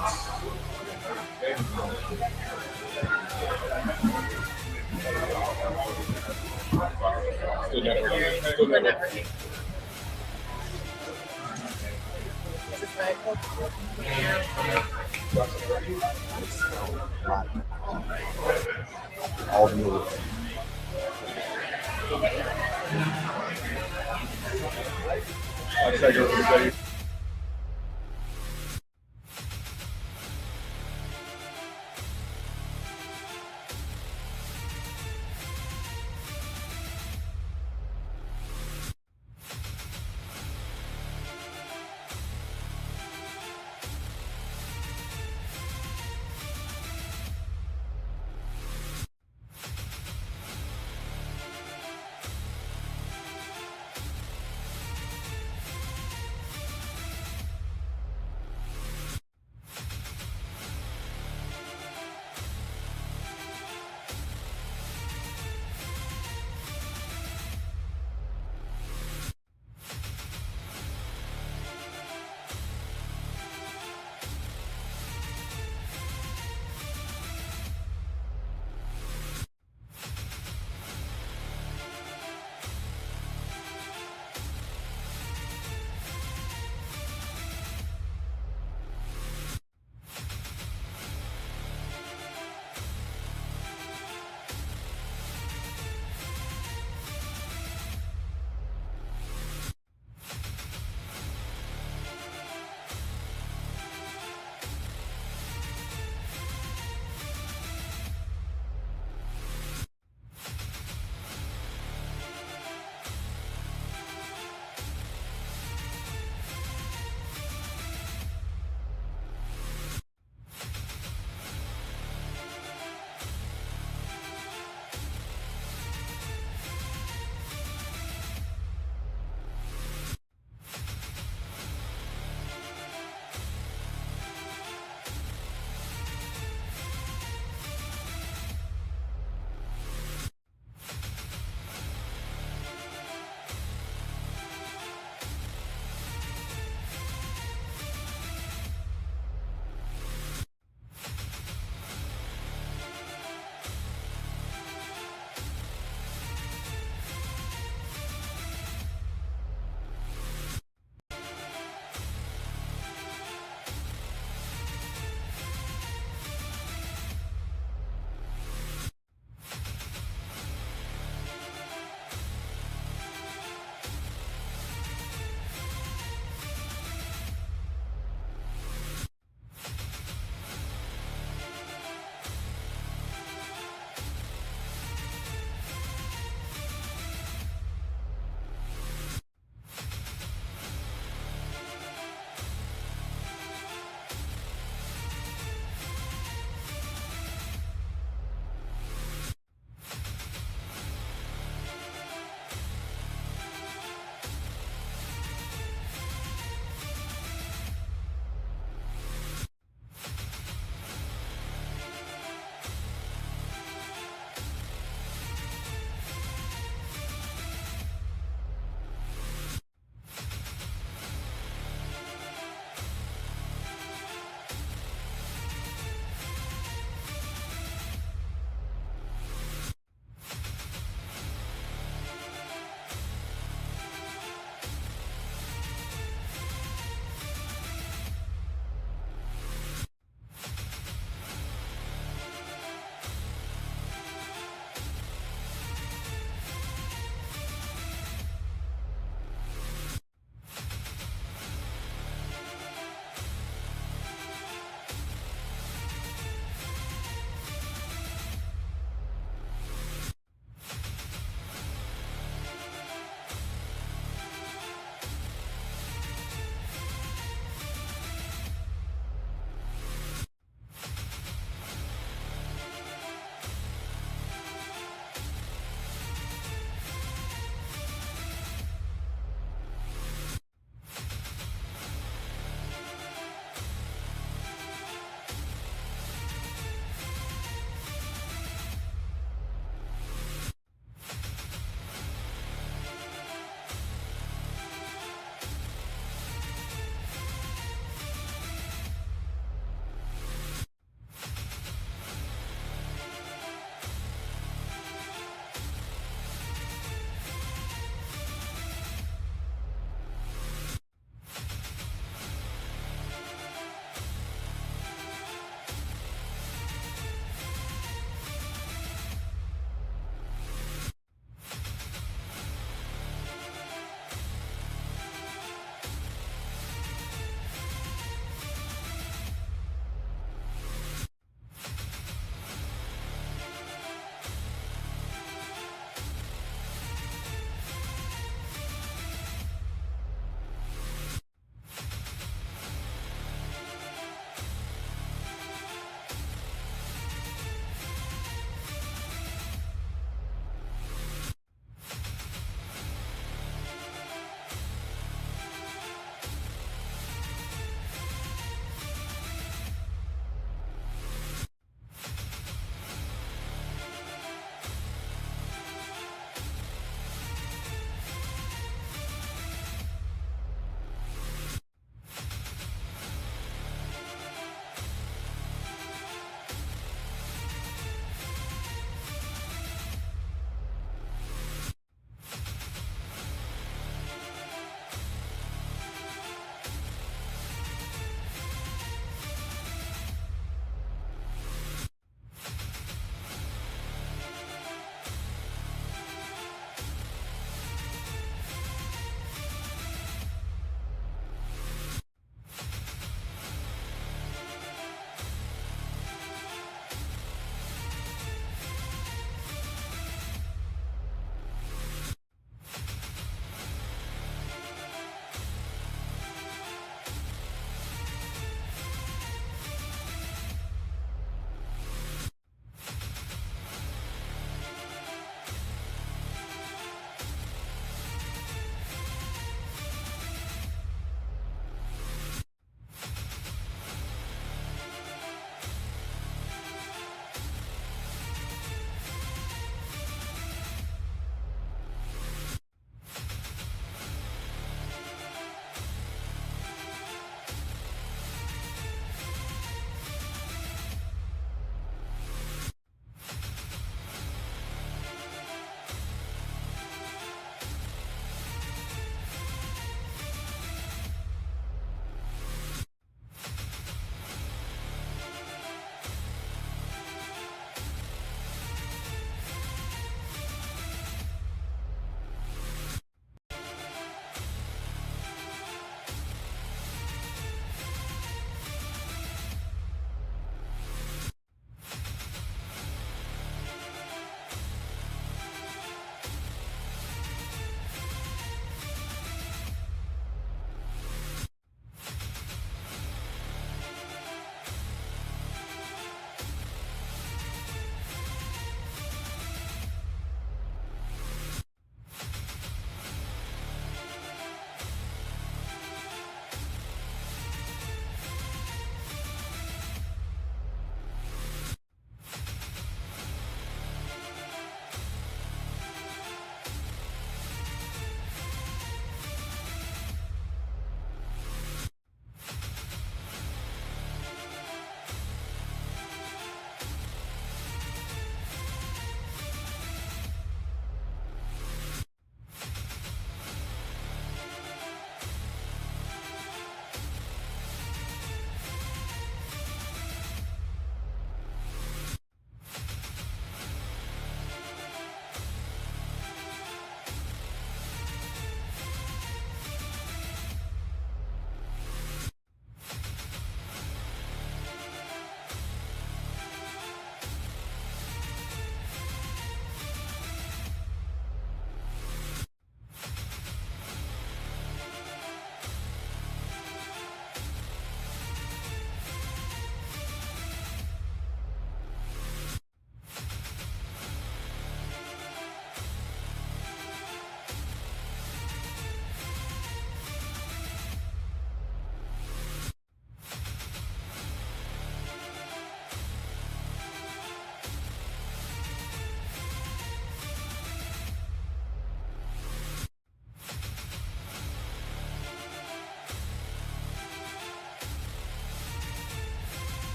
Still networking. Still networking. All the little I say go for the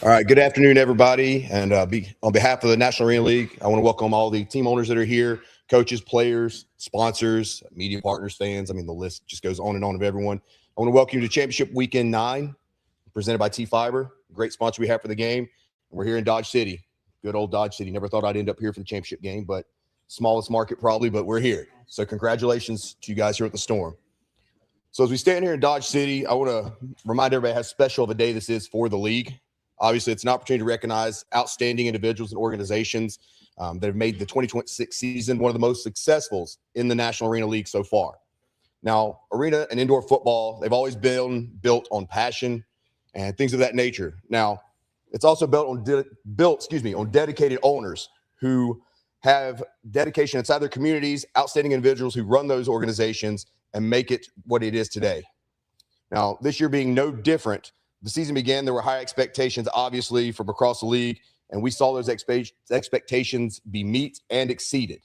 All right, good afternoon, everybody. And on behalf of the National Arena League, I want to welcome all the team owners that are here, coaches, players, sponsors, media partners, fans. I mean, the list just goes on and on of everyone. I want to welcome you to Championship Weekend 9, presented by T-Fiber, great sponsor we have for the game. We're here in Dodge City, good old Dodge City. Never thought I'd end up here for the championship game, but smallest market probably, but we're here. So congratulations to you guys here at the Storm. So as we stand here in Dodge City, I want to remind everybody how special of a day this is for the league. Obviously, it's an opportunity to recognize outstanding individuals and organizations that have made the 2026 season one of the most successful in the National Arena League so far. Now, arena and indoor football, they've always been built on passion and things of that nature. Now, it's also built on dedicated owners who have dedication inside their communities, outstanding individuals who run those organizations and make it what it is today. Now, this year being no different, the season began, there were high expectations, obviously, from across the league, and we saw those expectations be met and exceeded.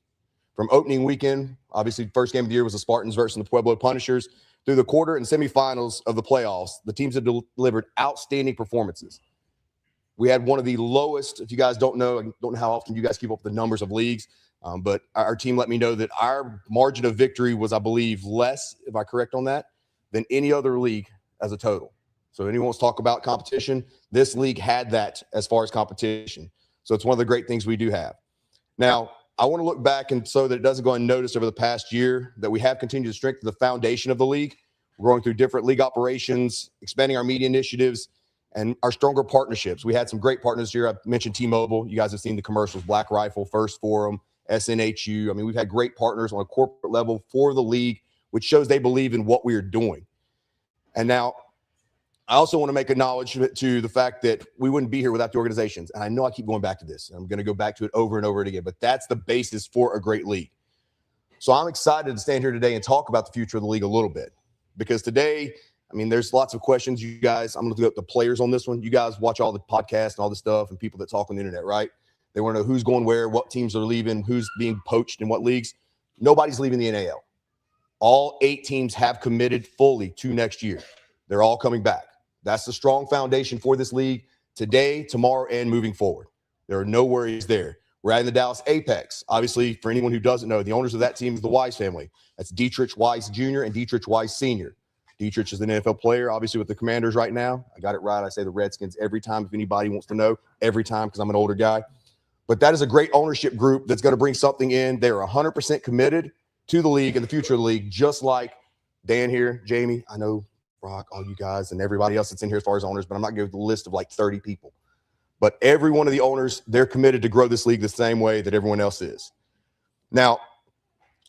From opening weekend, obviously, first game of the year was the Spartans versus the Pueblo Punishers. Through the quarter and semifinals of the playoffs, the teams have delivered outstanding performances. We had one of the lowest, if you guys don't know how often you guys keep up with the numbers of leagues, but our team let me know that our margin of victory was, I believe, less, if I'm correct on that, than any other league as a total. So anyone wants to talk about competition, this league had that as far as competition. So it's one of the great things we do have. Now, I want to look back and so that it doesn't go unnoticed over the past year that we have continued to strengthen the foundation of the league. We're going through different league operations, expanding our media initiatives, and our stronger partnerships. We had some great partners here. I mentioned T-Mobile. You guys have seen the commercials, Black Rifle, First Forum, SNHU. I mean, we've had great partners on a corporate level for the league, which shows they believe in what we are doing. And now, I also want to make acknowledgement to the fact that we wouldn't be here without the organizations. And I know I keep going back to this. I'm going to go back to it over and over again, but that's the basis for a great league. So I'm excited to stand here today and talk about the future of the league a little bit. Because today, I mean, there's lots of questions. You guys, I'm going to look up the players on this one. You guys watch all the podcasts and all the stuff and people that talk on the internet, right? They want to know who's going where, what teams are leaving, who's being poached in what leagues. Nobody's leaving the NAL. All 8 teams have committed fully to next year. They're all coming back. That's the strong foundation for this league today, tomorrow, and moving forward. There are no worries there. We're adding the Dallas Apex. Obviously, for anyone who doesn't know, the owners of that team is the Wise family. That's Dietrich Wise Jr. and Dietrich Wise Sr. Dietrich is an NFL player, obviously, with the Commanders right now. I got it right. I say the Redskins every time if anybody wants to know, every time because I'm an older guy. But that is a great ownership group that's going to bring something in. They're 100% committed to the league and the future of the league, just like Dan here, Jamie, I know, Brock, all you guys, and everybody else that's in here as far as owners, but I'm not going to give the list of like 30 people. But every one of the owners, they're committed to grow this league the same way that everyone else is. Now,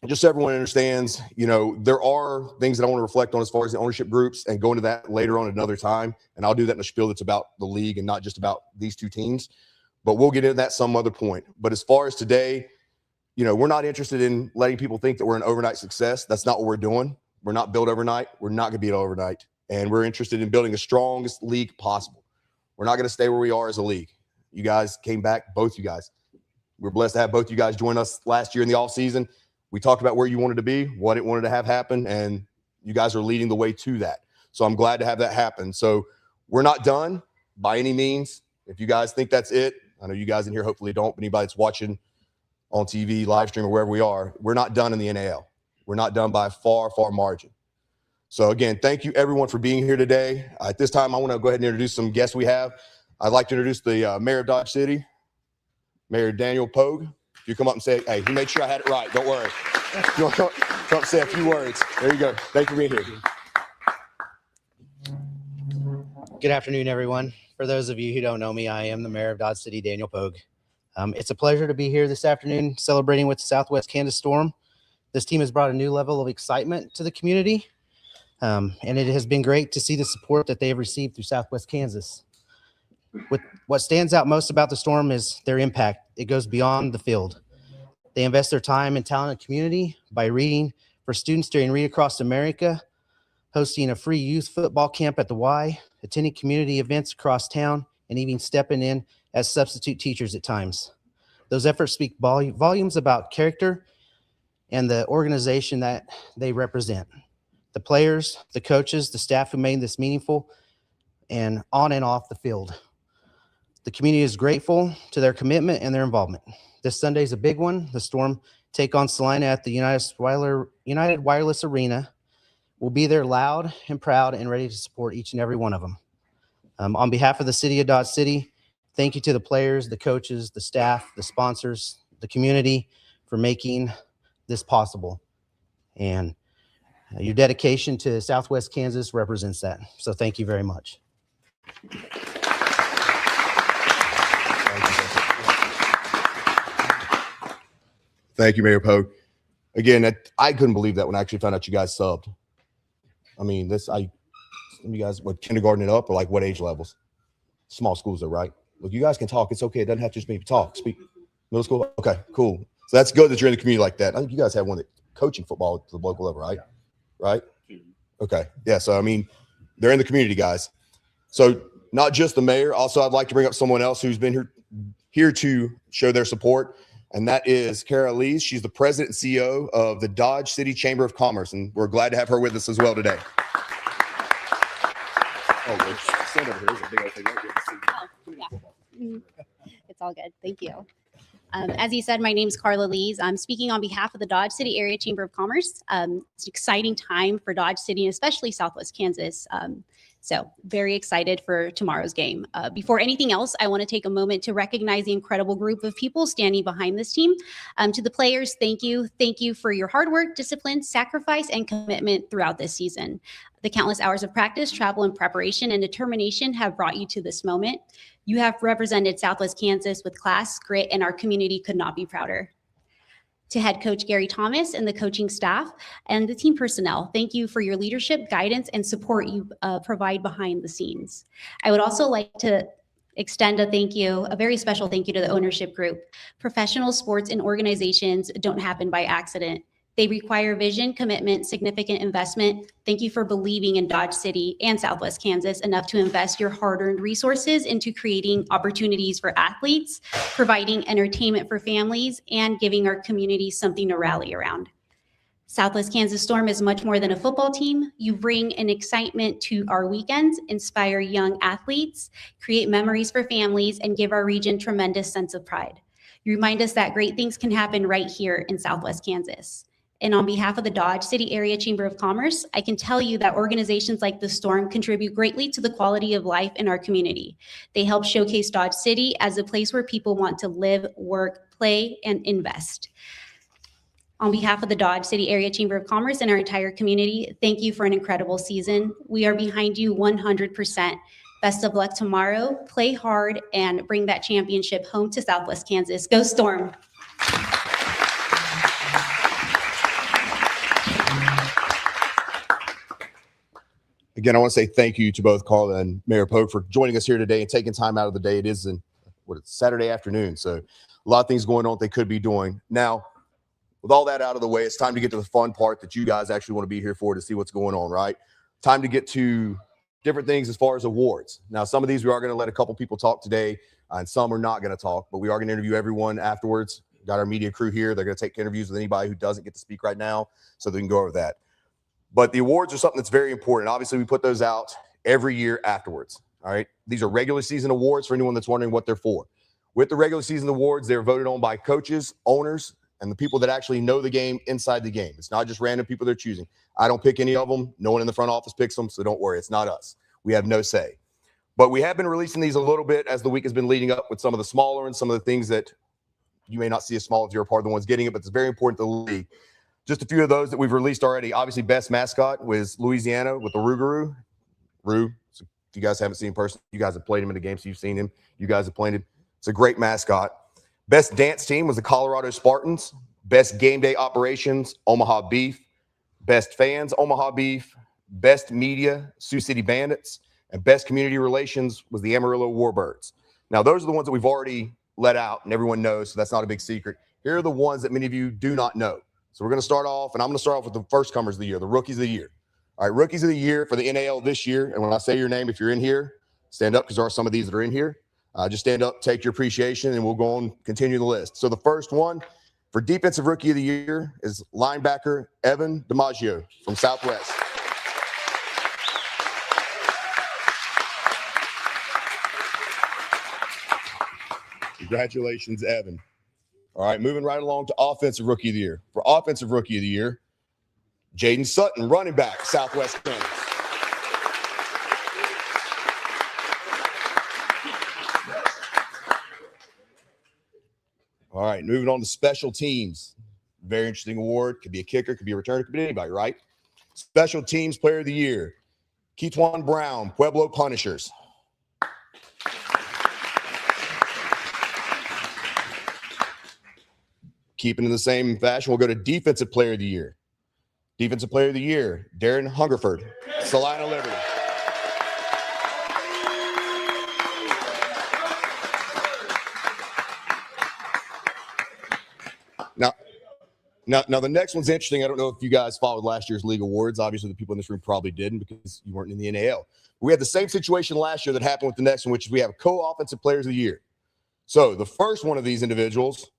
just so everyone understands, you know, there are things that I want to reflect on as far as the ownership groups and go into that later on another time. And I'll do that in a spiel that's about the league and not just about these 2 teams. But we'll get into that some other point. But as far as today, you know, we're not interested in letting people think that we're an overnight success. That's not what we're doing. We're not built overnight. We're not going to be it overnight. And we're interested in building the strongest league possible. We're not going to stay where we are as a league. You guys came back, both you guys. We're blessed to have both you guys join us last year in the offseason. We talked about where you wanted to be, what it wanted to have happen, and you guys are leading the way to that. So I'm glad to have that happen. So we're not done by any means. If you guys think that's it, I know you guys in here hopefully don't, but anybody that's watching on TV, live stream, or wherever we are, we're not done in the NAL. We're not done by a far, far margin. So, again, thank you, everyone, for being here today. At this time, I want to go ahead and introduce some guests we have. I'd like to introduce the mayor of Dodge City, Mayor Daniel Pogue. If you come up and say, hey, he made sure I had it right. Don't worry. You want to come up and say a few words. There you go. Thank you for being here. Good afternoon, everyone. For those of you who don't know me, I am the mayor of Dodge City, Daniel Pogue. It's a pleasure to be here this afternoon celebrating with the Southwest Kansas Storm. This team has brought a new level of excitement to the community, and it has been great to see the support that they have received through Southwest Kansas. What stands out most about the Storm is their impact. It goes beyond the field. They invest their time and talent in the community by reading for students during Read Across America, hosting a free youth football camp at the Y, attending community events across town, and even stepping in as substitute teachers at times. Those efforts speak volumes about character and the organization that they represent. The players, the coaches, the staff who made this meaningful, and on and off the field. The community is grateful to their commitment and their involvement. This Sunday is a big one. The Storm take on Salina at the United Wireless Arena. We'll be there loud and proud and ready to support each and every one of them. On behalf of the city of Dodge City, thank you to the players, the coaches, the staff, the sponsors, the community for making this possible. And your dedication to Southwest Kansas represents that. So thank you very much. Thank you, Mayor Pogue. Again, I couldn't believe that when I actually found out you guys subbed. I mean, you guys, what, kindergarten and up, or like what age levels? Small schools, though, right? Look, you guys can talk. It's okay. It doesn't have to just be talk. Speak. Middle school? Okay, cool. So that's good that you're in the community like that. I think you guys have one that coaching football at the local level, right? Right? Okay. Yeah, so, I mean, they're in the community, guys. So not just the mayor. Also, I'd like to bring up someone else who's been here to show their support, and that is Kara Lees. She's the president and CEO of the Dodge City Chamber of Commerce, and we're glad to have her with us as well today. Oh, stand over here. There's a big old thing right here. It's all good. Thank you. As you said, my name is Carla Lees. I'm speaking on behalf of the Dodge City Area Chamber of Commerce. It's an exciting time for Dodge City, and especially Southwest Kansas. So very excited for tomorrow's game. Before anything else, I want to take a moment to recognize the incredible group of people standing behind this team. To the players, thank you. Thank you for your hard work, discipline, sacrifice, and commitment throughout this season. The countless hours of practice, travel, and preparation and determination have brought you to this moment. You have represented Southwest Kansas with class, grit, and our community could not be prouder. To head coach Gary Thomas and the coaching staff and the team personnel, thank you for your leadership, guidance, and support you provide behind the scenes. I would also like to extend a very special thank you to the ownership group. Professional sports and organizations don't happen by accident. They require vision, commitment, significant investment. Thank you for believing in Dodge City and Southwest Kansas enough to invest your hard-earned resources into creating opportunities for athletes, providing entertainment for families, and giving our community something to rally around. Southwest Kansas Storm is much more than a football team. You bring an excitement to our weekends, inspire young athletes, create memories for families, and give our region tremendous sense of pride. You remind us that great things can happen right here in Southwest Kansas. And on behalf of the Dodge City Area Chamber of Commerce, I can tell you that organizations like the Storm contribute greatly to the quality of life in our community. They help showcase Dodge City as a place where people want to live, work, play, and invest. On behalf of the Dodge City Area Chamber of Commerce and our entire community, thank you for an incredible season. We are behind you 100%. Best of luck tomorrow. Play hard and bring that championship home to Southwest Kansas. Go Storm! Again, I want to say thank you to both Carla and Mayor Pogue for joining us here today and taking time out of the day. It is it's Saturday afternoon, so a lot of things going on that they could be doing. Now, with all that out of the way, it's time to get to the fun part that you guys actually want to be here for, to see what's going on, right? Time to get to different things as far as awards. Now, some of these we are going to let a couple people talk today, and some are not going to talk, but we are going to interview everyone afterwards. Got our media crew here. They're going to take interviews with anybody who doesn't get to speak right now, so they can go over that. But the awards are something that's very important. Obviously, we put those out every year afterwards. All right. These are regular season awards for anyone that's wondering what they're for. With the regular season awards, they're voted on by coaches, owners, and the people that actually know the game inside the game. It's not just random people they're choosing. I don't pick any of them. No one in the front office picks them, so don't worry. It's not us. We have no say. But we have been releasing these a little bit as the week has been leading up with some of the smaller and some of the things that you may not see as small if you're a part of the ones getting it, but it's very important to the league. Just a few of those that we've released already. Obviously, best mascot was Louisiana with the Rougarou. Roo, so if you guys haven't seen him in person, you guys have played him in the game, so you've seen him. You guys have played him. It's a great mascot. Best dance team was the Colorado Spartans. Best game day operations, Omaha Beef. Best fans, Omaha Beef. Best media, Sioux City Bandits. And best community relations was the Amarillo Warbirds. Now, those are the ones that we've already let out, and everyone knows, so that's not a big secret. Here are the ones that many of you do not know. So we're going to start off, and I'm going to start off with the first comers of the year, the rookies of the year. All right, rookies of the year for the NAL this year. And when I say your name, if you're in here, stand up because there are some of these that are in here. Just stand up, take your appreciation, and we'll go on, continue the list. So the first one for defensive rookie of the year is linebacker Evan DiMaggio from Southwest. Congratulations, Evan. All right, moving right along to Offensive Rookie of the Year. For Offensive Rookie of the Year, Jaden Sutton, running back, Southwest Kansas. All right, moving on to Special Teams. Very interesting award. Could be a kicker, could be a returner, could be anybody, right? Special Teams Player of the Year, Keetwan Brown, Pueblo Punishers. Keeping in the same fashion, we'll go to Defensive Player of the Year. Defensive Player of the Year, Darren Hungerford, Salina Liberty. Now, the next one's interesting. I don't know if you guys followed last year's league awards. Obviously, the people in this room probably didn't because you weren't in the NAL. We had the same situation last year that happened with the next one, which is we have co-offensive players of the year. So the first one of these individuals,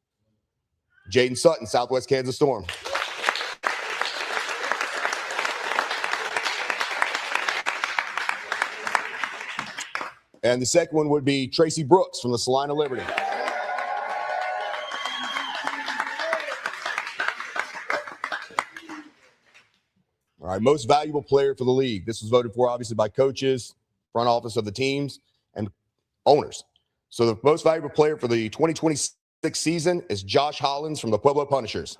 Jaden Sutton, Southwest Kansas Storm. And the second one would be Tracy Brooks from the Salina Liberty. All right, most valuable player for the league. This was voted for, obviously, by coaches, front office of the teams, and owners. So the most valuable player for the 2026 season is Josh Hollins from the Pueblo Punishers.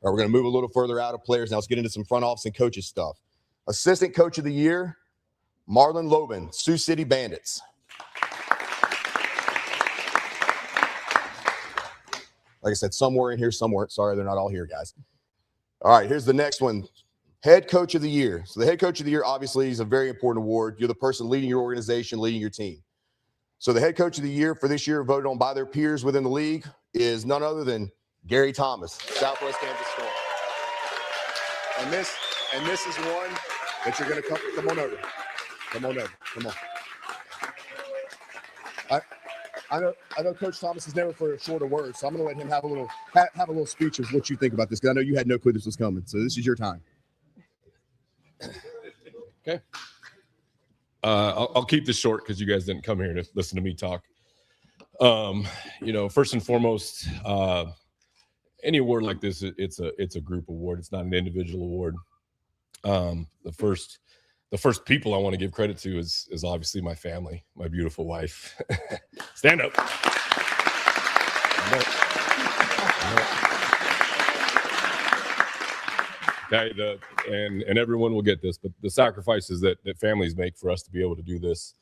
All right, we're going to move a little further out of players. Now let's get into some front office and coaches stuff. Assistant Coach of the Year, Marlon Lobin, Sioux City Bandits. Like I said, some were in here, some weren't. Sorry, they're not all here, guys. All right, here's the next one. Head Coach of the Year. So the Head Coach of the Year, obviously, is a very important award. You're the person leading your organization, leading your team. So the Head Coach of the Year for this year, voted on by their peers within the league, is none other than Gary Thomas, Southwest Kansas Storm. And this is one that you're going to come on over. Come on over. Come on. I know Coach Thomas is never for a shorter word, so I'm going to let him have a little speech of what you think about this, because I know you had no clue this was coming. So this is your time. Okay. I'll keep this short because you guys didn't come here to listen to me talk. First and foremost, any award like this, it's a group award. It's not an individual award. The first people I want to give credit to is obviously my family, my beautiful wife. Stand up. Okay, and everyone will get this, but the sacrifices that families make for us to be able to do this,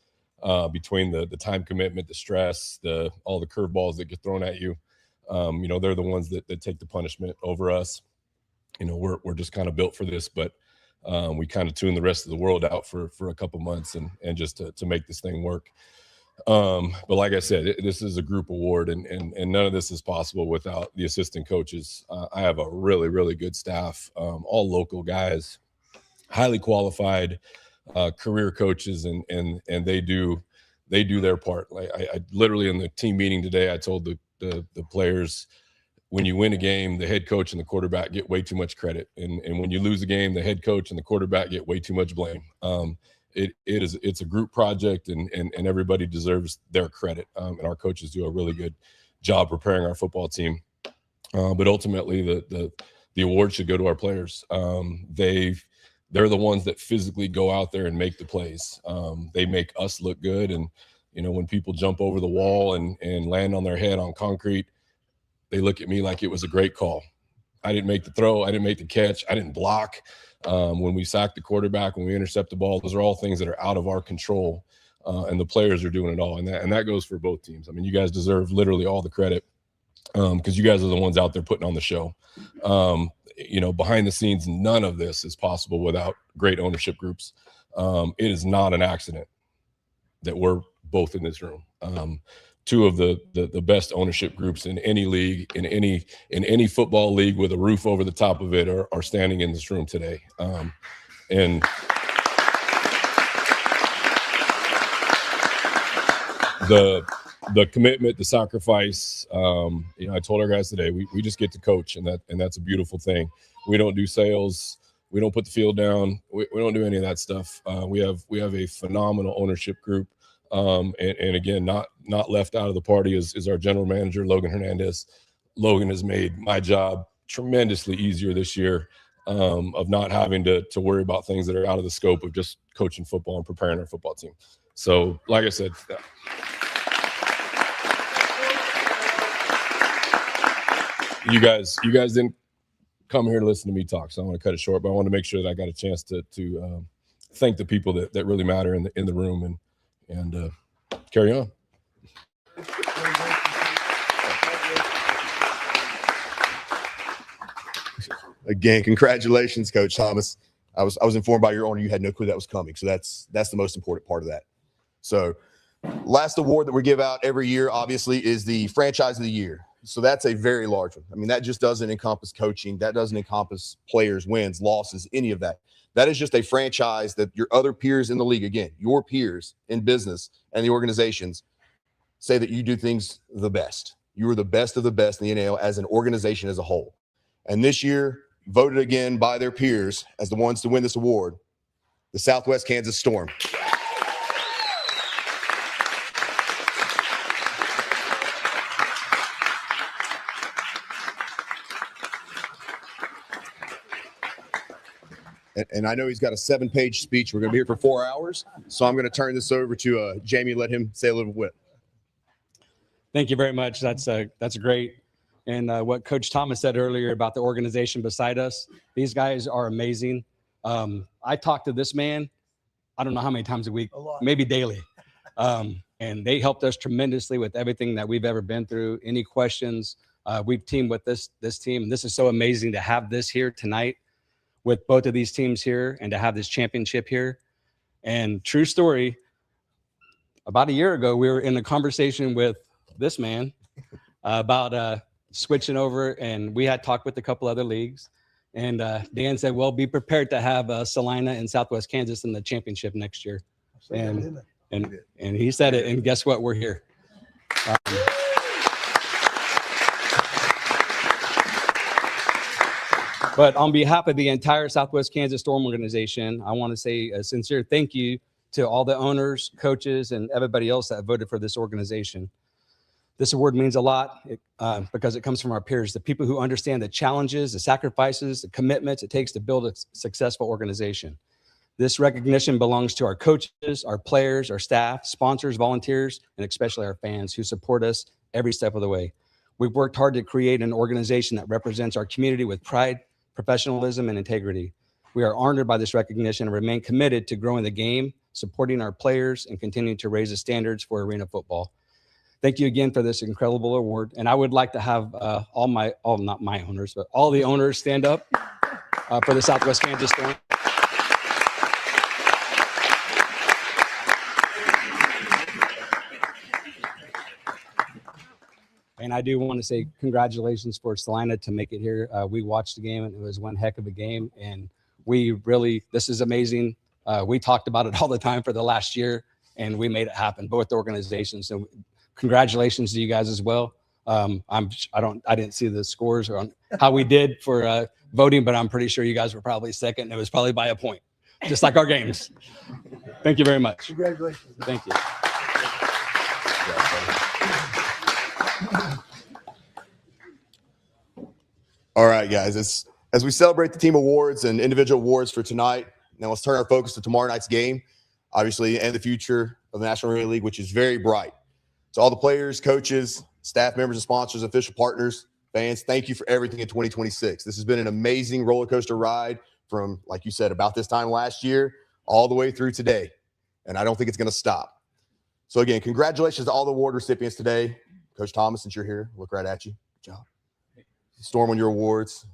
between the time commitment, the stress, all the curveballs that get thrown at you, they're the ones that take the punishment over us. We're just kind of built for this, but we kind of tune the rest of the world out for a couple months and just to make this thing work. But like I said, this is a group award, and none of this is possible without the assistant coaches. I have a really, really good staff, all local guys, highly qualified, career coaches, and they do their part. Like I literally in the team meeting today, I told the players, when you win a game, the head coach and the quarterback get way too much credit, and when you lose a game, the head coach and the quarterback get way too much blame. It's a group project, and everybody deserves their credit. And our coaches do a really good job preparing our football team. But ultimately, the award should go to our players. They're the ones that physically go out there and make the plays. They make us look good, and when people jump over the wall and land on their head on concrete, they look at me like it was a great call. I didn't make the throw. I didn't make the catch. I didn't block. When we sack the quarterback, when we intercept the ball, those are all things that are out of our control, and the players are doing it all. And that goes for both teams. I mean, you guys deserve literally all the credit, because you guys are the ones out there putting on the show. Behind the scenes, none of this is possible without great ownership groups. It is not an accident that we're both in this room. Two of the best ownership groups in any league, in any football league with a roof over the top of it, are standing in this room today. And the commitment, the sacrifice. I told our guys today, we just get to coach, and that's a beautiful thing. We don't do sales. We don't put the field down. We don't do any of that stuff. We have a phenomenal ownership group. And again, not left out of the party is our general manager, Logan Hernandez. Logan has made my job tremendously easier this year, of not having to worry about things that are out of the scope of just coaching football and preparing our football team. So, like I said, you guys didn't come here to listen to me talk, so I want to cut it short. But I want to make sure that I got a chance to thank the people that really matter in the room and carry on. Again, congratulations, Coach Thomas. I was informed by your owner you had no clue that was coming, so that's the most important part of that. So, last award that we give out every year, obviously, is the Franchise of the Year. So that's a very large one. I mean, that just doesn't encompass coaching. That doesn't encompass players, wins, losses, any of that. That is just a franchise that your other peers in the league, again, your peers in business and the organizations, say that you do things the best. You are the best of the best in the NAL as an organization as a whole. And this year, voted again by their peers as the ones to win this award, the Southwest Kansas Storm. And I know he's got a 7-page speech. We're going to be here for 4 hours. So I'm going to turn this over to Jamie, let him say a little bit. Thank you very much. That's great. And what Coach Thomas said earlier about the organization beside us, these guys are amazing. I talk to this man, I don't know how many times a week, maybe daily. And they helped us tremendously with everything that we've ever been through. Any questions, we've teamed with this team. And this is so amazing to have this here tonight with both of these teams here and to have this championship here. And true story, about a year ago, we were in a conversation with this man about switching over, and we had talked with a couple other leagues. And Dan said, well, be prepared to have Salina and Southwest Kansas in the championship next year. And he said it, and guess what? We're here. But on behalf of the entire Southwest Kansas Storm organization, I want to say a sincere thank you to all the owners, coaches, and everybody else that voted for this organization. This award means a lot because it comes from our peers, the people who understand the challenges, the sacrifices, the commitments it takes to build a successful organization. This recognition belongs to our coaches, our players, our staff, sponsors, volunteers, and especially our fans who support us every step of the way. We've worked hard to create an organization that represents our community with pride, professionalism, and integrity. We are honored by this recognition and remain committed to growing the game, supporting our players, and continuing to raise the standards for arena football. Thank you again for this incredible award. And I would like to have not my owners, but all the owners stand up for the Southwest Kansas Storm. And I do want to say congratulations for Salina to make it here. We watched the game and it was one heck of a game. And this is amazing. We talked about it all the time for the last year and we made it happen, both organizations. So congratulations to you guys as well. I didn't see the scores on how we did for voting, but I'm pretty sure you guys were probably second. It was probably by a point, just like our games. Thank you very much. Congratulations. Thank you. All right, guys, as we celebrate the team awards and individual awards for tonight, now let's turn our focus to tomorrow night's game, obviously, and the future of the National Arena League, which is very bright. So all the players, coaches, staff members, and sponsors, official partners, fans, thank you for everything in 2026. This has been an amazing roller coaster ride from, like you said, about this time last year all the way through today, and I don't think it's going to stop. So again, congratulations to all the award recipients today. Coach Thomas, since you're here, look right at you. Good job. Storm on your awards.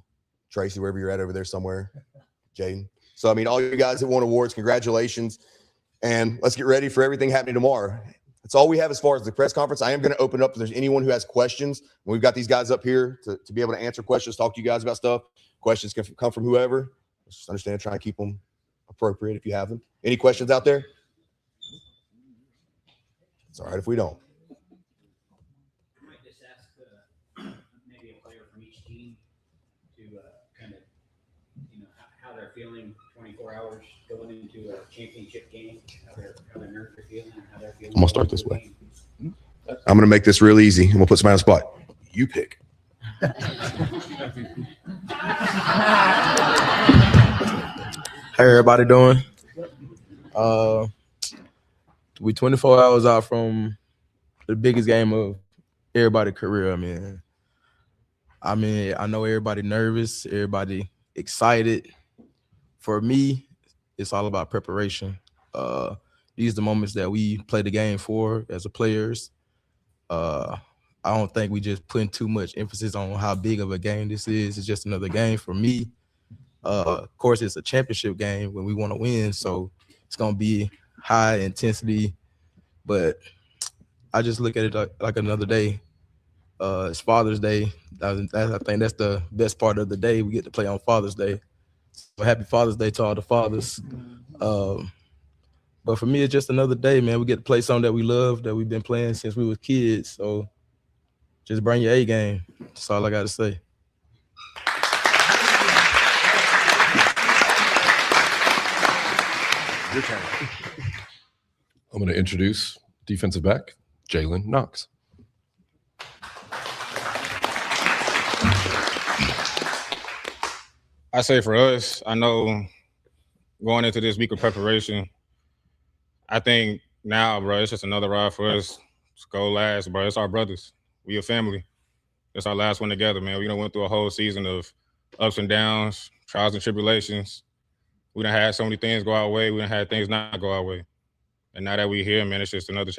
Tracy, wherever you're at over there somewhere. Jaden. So, I mean, all you guys that won awards, congratulations. And let's get ready for everything happening tomorrow. That's all we have as far as the press conference. I am going to open up if there's anyone who has questions. We've got these guys up here to be able to answer questions, talk to you guys about stuff. Questions can come from whoever. Just understand, try and keep them appropriate if you have them. Any questions out there? It's all right if we don't. Maybe a player from each team to kind of, how they're feeling 24 hours going into a championship game, how their nerves are feeling, how they're feeling. I'm gonna start this way. I'm gonna make this real easy. I'm gonna put somebody on the spot. You pick. How everybody doing? We 24 hours out from the biggest game of everybody's career. I know everybody nervous, everybody excited. For me, it's all about preparation. These are the moments that we play the game for as a players. I don't think we just putting too much emphasis on how big of a game this is. It's just another game for me. Of course, it's a championship game when we want to win, so it's gonna be high intensity. But I just look at it like another day. It's Father's Day. I think that's the best part of the day. We get to play on Father's Day. So happy Father's Day to all the fathers. But for me, it's just another day, man. We get to play something that we love, that we've been playing since we were kids. So just bring your A game. That's all I got to say. Your turn. I'm going to introduce defensive back, Jalen Knox. I say for us, I know going into this week of preparation, I think now, bro, it's just another ride for us. Let's go last, bro. It's our brothers. We a family. It's our last one together, man. We done went through a whole season of ups and downs, trials and tribulations. We done had so many things go our way. We done had things not go our way. And now that we here, man, it's just another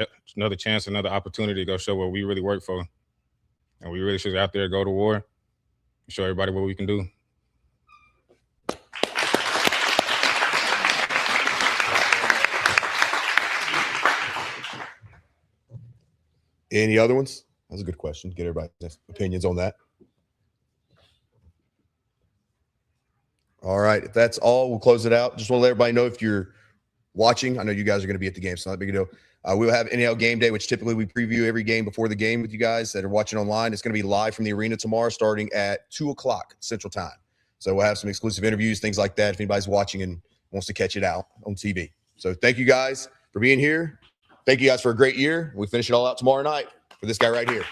chance, another opportunity to go show what we really work for. And we really should out there go to war and show everybody what we can do. Any other ones? That's a good question. Get everybody's opinions on that. All right. If that's all, we'll close it out. Just want to let everybody know if you're watching. I know you guys are going to be at the game, so not a big deal. We'll have NAL game day, which typically we preview every game before the game with you guys that are watching online. It's going to be live from the arena tomorrow starting at 2 o'clock Central Time. So we'll have some exclusive interviews, things like that, if anybody's watching and wants to catch it out on TV. So thank you guys for being here. Thank you guys for a great year. We finish it all out tomorrow night for this guy right here.